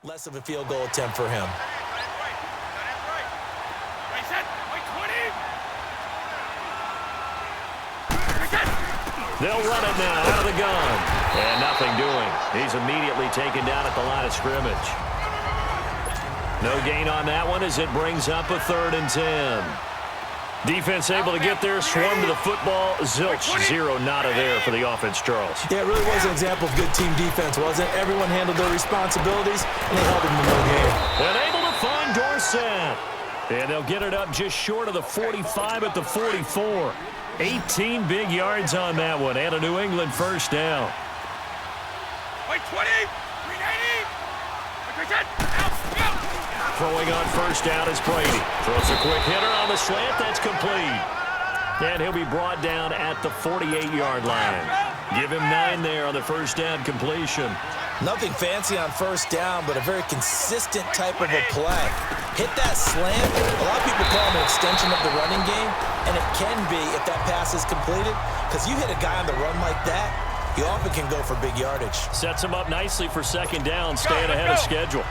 Less of a field goal attempt for him. They'll run it now out of the gun. And nothing doing. He's immediately taken down at the line of scrimmage. No gain on that one as it brings up a 3rd and 10. Defense able to get there, swarm to the football. Zilch, 0 nada there for the offense, Charles. Yeah, it really was an example of good team defense, wasn't it? Everyone handled their responsibilities, and they held them to no gain. And able to find Dorsett. And they'll get it up just short of the 45 at the 44. 18 big yards on that one, and a New England first down. Throwing on first down is Brady. Throws a quick hitter on the slant. That's complete. And he'll be brought down at the 48-yard line. Give him 9 there on the first down completion. Nothing fancy on first down, but a very consistent type of a play. Hit that slant. A lot of people call it an extension of the running game, and it can be if that pass is completed, because you hit a guy on the run like that, you often can go for big yardage. Sets him up nicely for second down, staying ahead of schedule.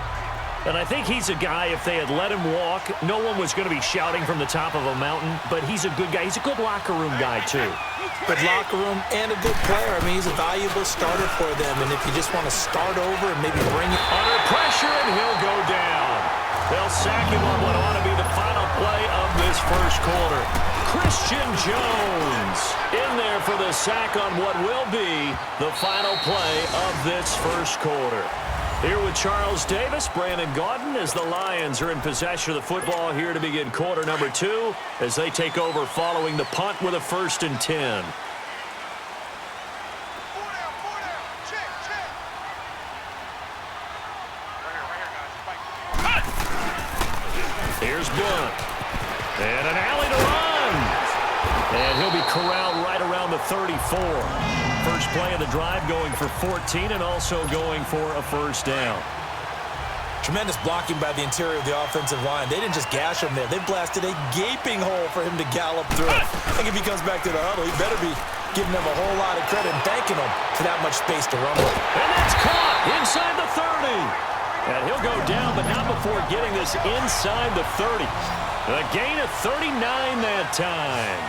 And I think he's a guy, if they had let him walk, no one was going to be shouting from the top of a mountain, but he's a good guy. He's a good locker room guy, too. Good locker room and a good player. I mean, he's a valuable starter for them, and if you just want to start over and maybe bring it under pressure, and he'll go down. They'll sack him on what ought to be the final play of this first quarter. Christian Jones in there for the sack on what will be the final play of this first quarter. Here with Charles Davis, Brandon Gaudin, as the Lions are in possession of the football here to begin quarter number 2 as they take over following the punt with a 1st and 10. Here's Blunt. And an alley to run. And he'll be corralled right around the 34. First play of the drive going for 14 and also going for a first down. Tremendous blocking by the interior of the offensive line. They didn't just gash him there. They blasted a gaping hole for him to gallop through. I think if he comes back to the huddle, he better be giving them a whole lot of credit and thanking them for that much space to run with. And that's caught inside the 30. And he'll go down, but not before getting this inside the 30. A gain of 39 that time.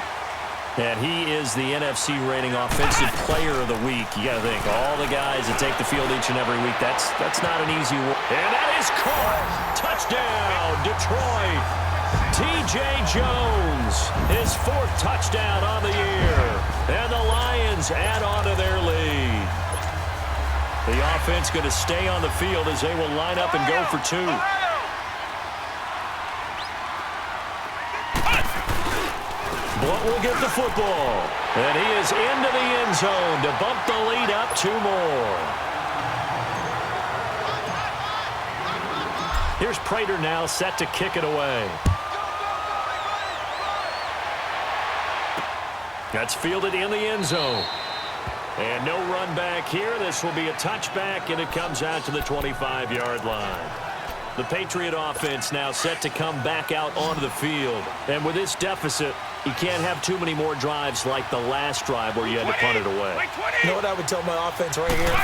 And he is the NFC rating offensive player of the week. You got to think, all the guys that take the field each and every week, that's not an easy one. And that is caught. Touchdown, Detroit. T.J. Jones, his 4th touchdown on the year. And the Lions add on to their lead. The offense going to stay on the field as they will line up and go for 2. Blunt will get the football. And he is into the end zone to bump the lead up 2 more. Here's Prater now set to kick it away. That's fielded in the end zone. And no run back here. This will be a touchback, and it comes out to the 25-yard line. The Patriot offense now set to come back out onto the field. And with this deficit, you can't have too many more drives like the last drive where you had to punt it away. You know what I would tell my offense right here?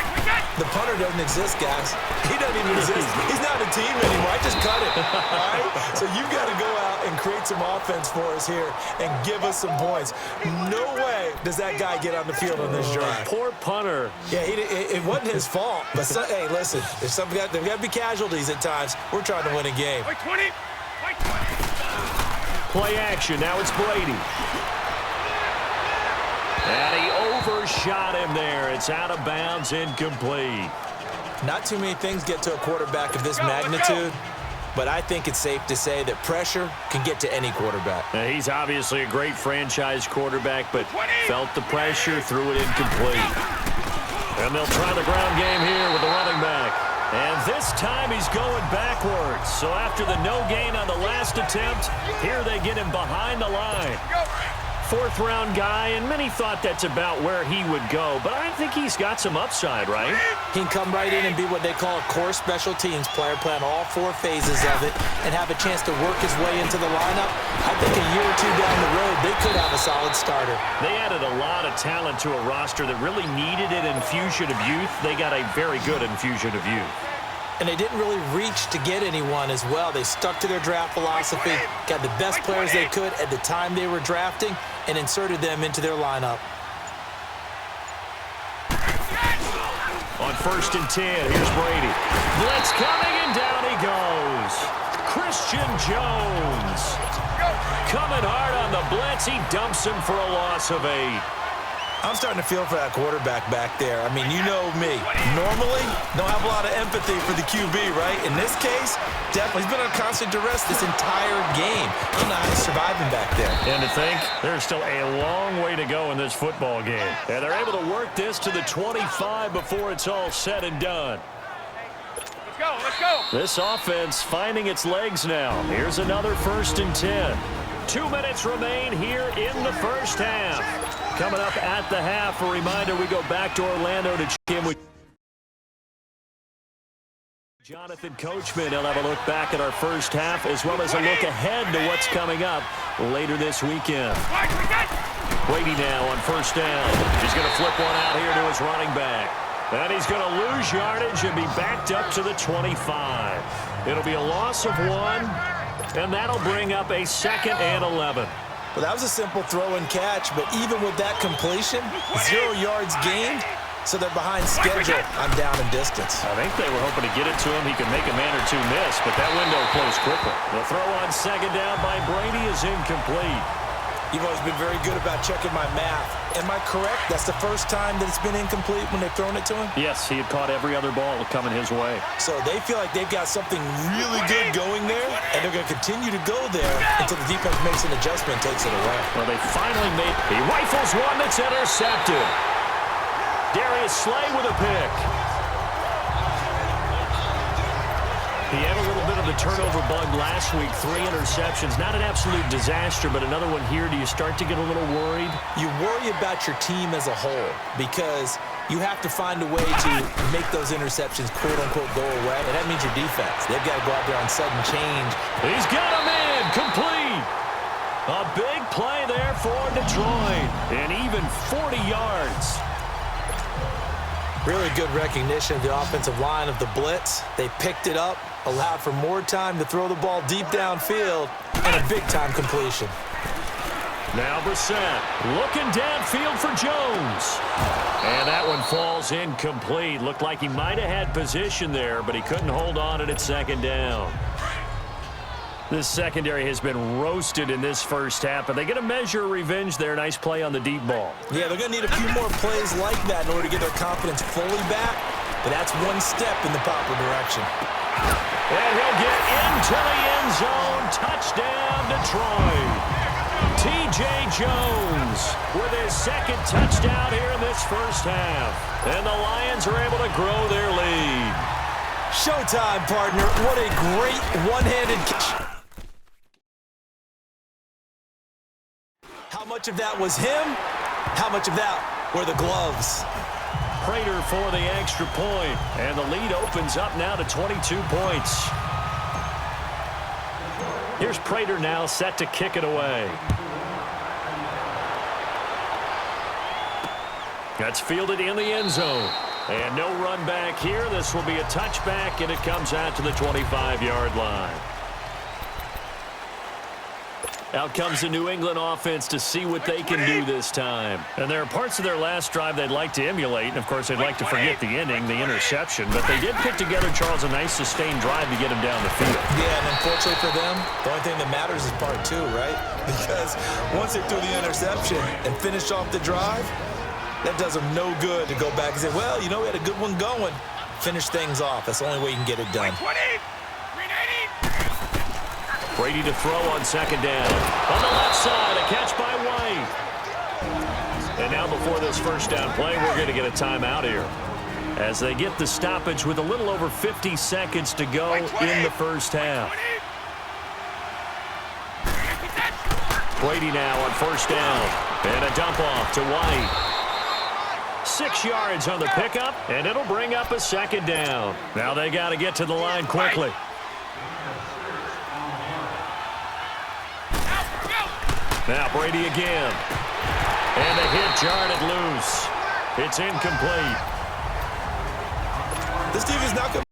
The punter doesn't exist, guys. He doesn't even exist. He's not a team anymore. I just cut it. All right? So you've got to go out and create some offense for us here and give us some points. No way does that guy get on the field on this drive. Poor punter. Yeah, it wasn't his fault. But, hey, listen, there's got to be casualties at times. We're trying to win a game. Play action. Now it's Brady. And he overshot him there. It's out of bounds, incomplete. Not too many things get to a quarterback of this magnitude, but I think it's safe to say that pressure can get to any quarterback. Now, he's obviously a great franchise quarterback, but felt the pressure, threw it incomplete. And they'll try the ground game here with the running back. And this time he's going backwards. So after the no gain on the last attempt, here they get him behind the line. 4th-round guy, and many thought that's about where he would go. But I think he's got some upside, right? He can come right in and be what they call a core special teams player, playing all 4 phases of it, and have a chance to work his way into the lineup. I think a year or 2 down the road, they could have a solid starter. They added a lot of talent to a roster that really needed an infusion of youth. They got a very good infusion of youth. And they didn't really reach to get anyone as well. They stuck to their draft philosophy, got the best players they could at the time they were drafting, and inserted them into their lineup. On 1st and 10, here's Brady. Blitz coming, and down he goes. Christian Jones. Coming hard on the blitz. He dumps him for a loss of 8. I'm starting to feel for that quarterback back there. I mean, you know me. Normally, don't have a lot of empathy for the QB, right? In this case, definitely. He's been on constant duress this entire game. I don't know how he's surviving back there. And to think, there's still a long way to go in this football game. And they're able to work this to the 25 before it's all said and done. Let's go, let's go. This offense finding its legs now. Here's another 1st and 10. 2 minutes remain here in the first half. Coming up at the half, a reminder, we go back to Orlando to check in with Jonathan Coachman. He'll have a look back at our first half as well as a look ahead to what's coming up later this weekend. Brady now on 1st down. He's going to flip one out here to his running back. And he's going to lose yardage and be backed up to the 25. It'll be a loss of 1, and that'll bring up a 2nd and 11. Well, that was a simple throw and catch, but even with that completion, 0 yards gained, so they're behind schedule on down and distance. I think they were hoping to get it to him. He could make a man or two miss, but that window closed quickly. The throw on 2nd down by Brady is incomplete. You've always been very good about checking my math. Am I correct? That's the first time that it's been incomplete when they've thrown it to him? Yes, he had caught every other ball coming his way. So they feel like they've got something really good going there, and they're going to continue to go there until the defense makes an adjustment and takes it away. Well, they finally made... He rifles one that's intercepted. Darius Slay with a pick. He had a little bit of the turnover bug last week. 3 interceptions. Not an absolute disaster, but another one here. Do you start to get a little worried? You worry about your team as a whole because you have to find a way to make those interceptions, quote-unquote, go away. And that means your defense. They've got to go out there on sudden change. He's got him in. Complete. A big play there for Detroit. And even 40 yards. Really good recognition of the offensive line of the blitz. They picked it up, allowed for more time to throw the ball deep downfield, and a big-time completion. Now Brissett looking downfield for Jones. And that one falls incomplete. Looked like he might have had position there, but he couldn't hold on it at 2nd down. This secondary has been roasted in this first half, but they get a measure of revenge there. Nice play on the deep ball. Yeah, they're going to need a few more plays like that in order to get their confidence fully back, but that's one step in the proper direction. And he'll get into the end zone. Touchdown, Detroit. T.J. Jones with his 2nd touchdown here in this first half. And the Lions are able to grow their lead. Showtime, partner. What a great one-handed catch. How much of that was him? How much of that were the gloves? Prater for the extra point, and the lead opens up now to 22 points. Here's Prater now set to kick it away. That's fielded in the end zone. And no run back here. This will be a touchback, and it comes out to the 25-yard line. Out comes the New England offense to see what they can do this time. And there are parts of their last drive they'd like to emulate. And, of course, they'd like to forget the ending, the interception. But they did put together, Charles, a nice sustained drive to get him down the field. Yeah, and unfortunately for them, the only thing that matters is part 2, right? Because once they threw the interception and finished off the drive, that does them no good to go back and say, well, you know, we had a good one going. Finish things off. That's the only way you can get it done. Brady to throw on 2nd down. On the left side, a catch by White. And now before this first down play, we're going to get a timeout here. As they get the stoppage with a little over 50 seconds to go in the first half. Brady now on 1st down. And a dump off to White. 6 yards on the pickup, and it'll bring up a 2nd down. Now they got to get to the line quickly. Now Brady again. And a hit jarred it loose. It's incomplete. This team is not going to